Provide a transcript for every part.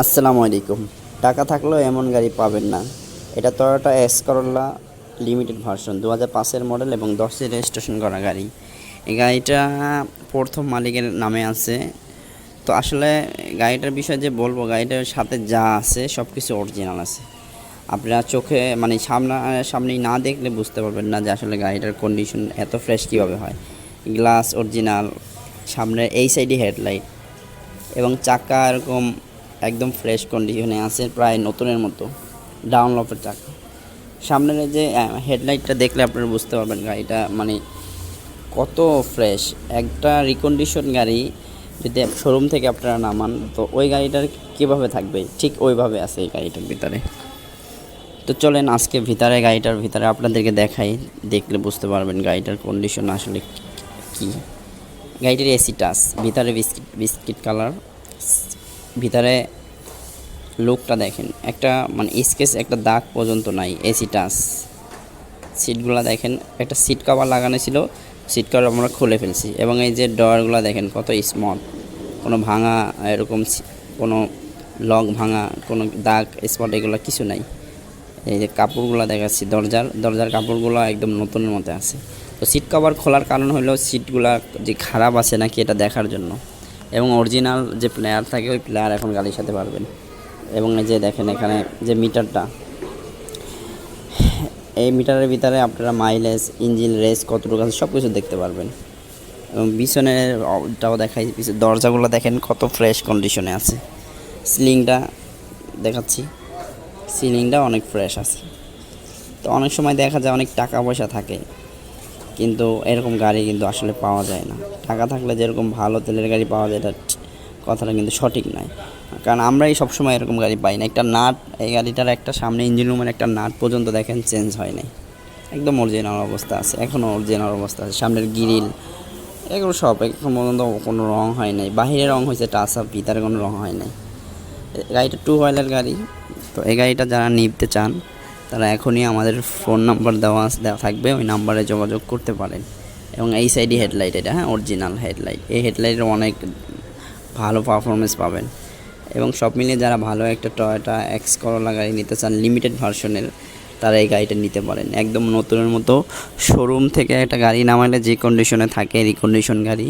আসসালামু আলাইকুম। টাকা থাকলেও এমন গাড়ি পাবেন না। এটা টয়োটা এস করোলা লিমিটেড ভার্সন 2005-এর মডেল এবং 10-এর রেজিস্ট্রেশন করা গাড়ি। এই গাড়িটা প্রথম মালিকের নামে আছে। তো আসলে গাড়িটার বিষয়ে যে বলবো, গাড়িটার সাথে যা আছে সব কিছু অরিজিনাল আছে। আপনারা চোখে মানে সামনেই না দেখলে বুঝতে পারবেন না যে আসলে গাড়িটার কন্ডিশন এত ফ্রেশ কীভাবে হয়। গ্লাস অরিজিনাল, সামনের এই সাইডে হেডলাইট এবং চাকা এরকম একদম ফ্রেশ কন্ডিশনে আছে, প্রায় নতুনের মতো। ডাউনলপের চাকা। সামনের যে হেডলাইটটা দেখলে আপনারা বুঝতে পারবেন গাড়িটা মানে কত ফ্রেশ। একটা রিকন্ডিশন গাড়ি যদি শোরুম থেকে আপনারা নামান, তো ওই গাড়িটার কীভাবে থাকবে ঠিক ওইভাবে আছে এই গাড়িটার ভিতরে। তো চলেন আজকে গাড়িটার ভিতরে আপনাদেরকে দেখাই, দেখলে বুঝতে পারবেন গাড়িটার কন্ডিশন আসলে কী। গাড়িটির এসি টাচ, ভিতরে বিস্কিট কালার। ভিতরে লুকটা দেখেন, একটা মানে স্কেচ একটা দাগ পর্যন্ত নাই। AC touch. সিটগুলো দেখেন, একটা সিট কভার লাগানো ছিল, সিট কভার আমরা খুলে ফেলছি। এবং এই যে ডয়ারগুলো দেখেন কত স্মল, কোনো ভাঙা এরকম কোনো লক ভাঙা, কোনো দাগ স্পট এগুলো কিছু নাই। এই যে কাপড়গুলো দেখাচ্ছি, দরজার কাপড়গুলো একদম নতুনের মতো আছে। তো সিট কভার খোলার কারণ হলো সিটগুলো যে খারাপ আছে নাকি এটা দেখার জন্য। এবং অরিজিনাল যে প্লেয়ার থাকে ওই প্লেয়ার এখন গাড়ির সাথে পারবেন। এবং এই যে দেখেন এখানে যে মিটারটা, এই মিটারের ভিতরে আপনারা মাইলেজ, ইঞ্জিন রেস কতটুকু আছে সব কিছু দেখতে পারবেন। এবং পিছনেরটাও দেখাই, দরজাগুলো দেখেন কত ফ্রেশ কন্ডিশনে আছে। সিলিংটা দেখাচ্ছি, সিলিংটা অনেক ফ্রেশ আছে। তো অনেক সময় দেখা যায় অনেক টাকা পয়সা থাকে, কিন্তু এরকম গাড়ি কিন্তু আসলে পাওয়া যায় না। টাকা থাকলে যেরকম ভালো তেলের গাড়ি পাওয়া যায়, এটা কথাটা কিন্তু সঠিক নয়। কারণ আমরাই সবসময় এরকম গাড়ি পাই না। একটা নাট, এই গাড়িটার একটা সামনে ইঞ্জিন রুমের একটা নাট পর্যন্ত দেখেন চেঞ্জ হয় নাই, একদম অরিজিনাল অবস্থা আছে, এখনও অরিজিনাল অবস্থা আছে। সামনের গ্রিল এগুলো সব এখন পর্যন্ত কোনো রং হয় নাই। বাহিরে রং হয়েছে টাচ আপ, ভিতরে কোনো রং হয় নাই। গাড়িটা 2 হুইলার গাড়ি। তো এই গাড়িটা যারা নিতে চান তারা এখনই আমাদের ফোন নাম্বার দেওয়া থাকবে, ওই নাম্বারে যোগাযোগ করতে পারেন। এবং এই সাইডে হেডলাইট, এটা অরিজিনাল হেডলাইট। এই হেডলাইটের অনেক ভালো পারফরমেন্স পাবেন। এবং সব মিলিয়ে যারা ভালো একটা টয়োটা এক্স করোলা গাড়ি নিতে চান লিমিটেড ভার্সনের, তারা এই গাড়িটা নিতে পারেন। একদম নতুনের মতো শোরুম থেকে একটা গাড়ি নামালে যে কন্ডিশনে থাকে রিকন্ডিশন গাড়ি,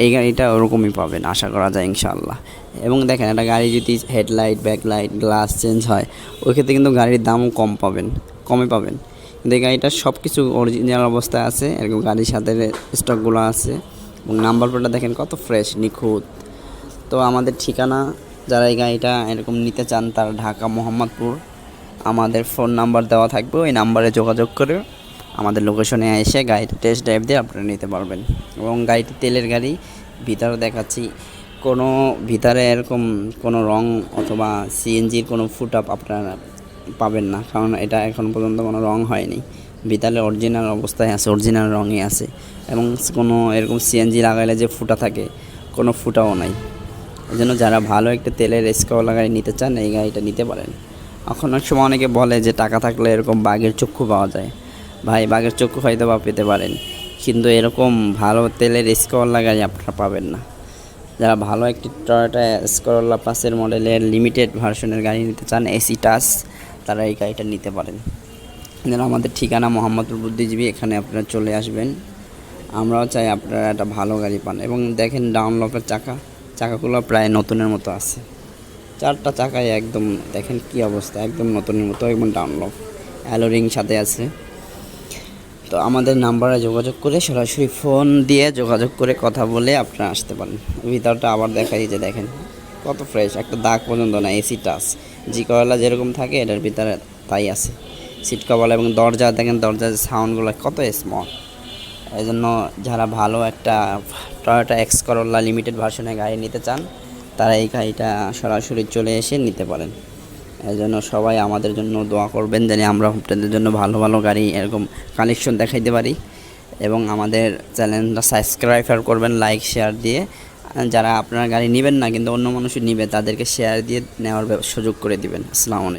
এই গাড়িটা ওরকমই পাবেন আশা করা যায় ইনশাআল্লাহ। এবং দেখেন একটা গাড়ি যদি হেডলাইট, ব্যাকলাইট, গ্লাস চেঞ্জ হয়, ওই ক্ষেত্রে কিন্তু গাড়ির দামও কমে পাবেন। কিন্তু এই গাড়িটার সব কিছু অরিজিনাল অবস্থায় আছে, এরকম গাড়ির সাথে স্টকগুলো আছে। এবং নাম্বার প্লেটটা দেখেন কত ফ্রেশ, নিখুঁত। তো আমাদের ঠিকানা, যারা এই গাড়িটা এরকম নিতে চান তারা ঢাকা মোহাম্মদপুর, আমাদের ফোন নাম্বার দেওয়া থাকবে, ওই নাম্বারে যোগাযোগ করে আমাদের লোকেশনে এসে গাড়িটা টেস্ট ড্রাইভ দিয়ে আপনারা নিতে পারবেন। এবং গাড়িটি তেলের গাড়ি। ভিতরে দেখাচ্ছি, কোনো ভিতরে এরকম কোনো রং অথবা সিএনজির কোনো ফুট আপ আপনারা পাবেন না, কারণ এটা এখন পর্যন্ত কোনো রং হয়নি। ভিতরে অরিজিনাল অবস্থায় আছে, অরিজিনাল রঙই আছে। এবং কোনো এরকম সিএনজি লাগাইলে যে ফুটা থাকে, কোনো ফুটাও নাই। এই জন্য যারা ভালো একটা তেলের রেসকওয়ালা গাড়ি নিতে চান এই গাড়িটা নিতে পারেন। এখন অনেক সময় অনেকে বলে যে টাকা থাকলে এরকম বাঘের চক্ষু পাওয়া যায়। ভাই, বাঘের চক্ষু হয়তো বা পেতে পারেন, কিন্তু এরকম ভালো তেলের রেসকওয়ালা গাড়ি আপনারা পাবেন না। যারা ভালো একটি টয়োটা করোলা প্লাসের মডেলের লিমিটেড ভার্সনের গাড়ি নিতে চান এসি টাচ, তারা এই গাড়িটা নিতে পারেন। যেন আমাদের ঠিকানা মোহাম্মদপুর বুদ্ধিজীবী, এখানে আপনারা চলে আসবেন। আমরাও চাই আপনারা একটা ভালো গাড়ি পান। এবং দেখেন ডাউনলপের চাকাগুলো প্রায় নতুনের মতো আছে। 4টা চাকায় একদম দেখেন কি অবস্থা, একদম নতুনের মতো, একদম ডাউনলপ। অ্যালোরিং সাথে আছে। তো আমাদের নাম্বারে যোগাযোগ করে সরাসরি ফোন দিয়ে যোগাযোগ করে কথা বলে আপনারা আসতে পারেন। ভিতরটা আবার দেখাই, যে দেখেন কত ফ্রেশ, একটা দাগ পর্যন্ত না। এসি টাচ, জি করোলা যেরকম থাকে এটার ভিতরে তাই আছে। সিট কভার এবং দরজা দেখেন, দরজার সাউন্ডগুলো কত স্মল। এই জন্য যারা ভালো একটা টয়োটা এক্স করোলা লিমিটেড ভার্সনের গাড়ি নিতে চান তারা এই গাড়িটা সরাসরি চলে এসে নিতে পারেন। এই জন্য সবাই আমাদের জন্য দোয়া করবেন, যেন আমরা আপনাদের জন্য ভালো ভালো গাড়ি এরকম কালেকশন দেখাইতে পারি। এবং আমাদের চ্যানেলটা সাবস্ক্রাইব করবেন লাইক শেয়ার দিয়ে। যারা আপনারা গাড়ি নেবেন না কিন্তু অন্য মানুষই নেবে, তাদেরকে শেয়ার দিয়ে নেওয়ার সুযোগ করে দিবেন। আসসালামু আলাইকুম।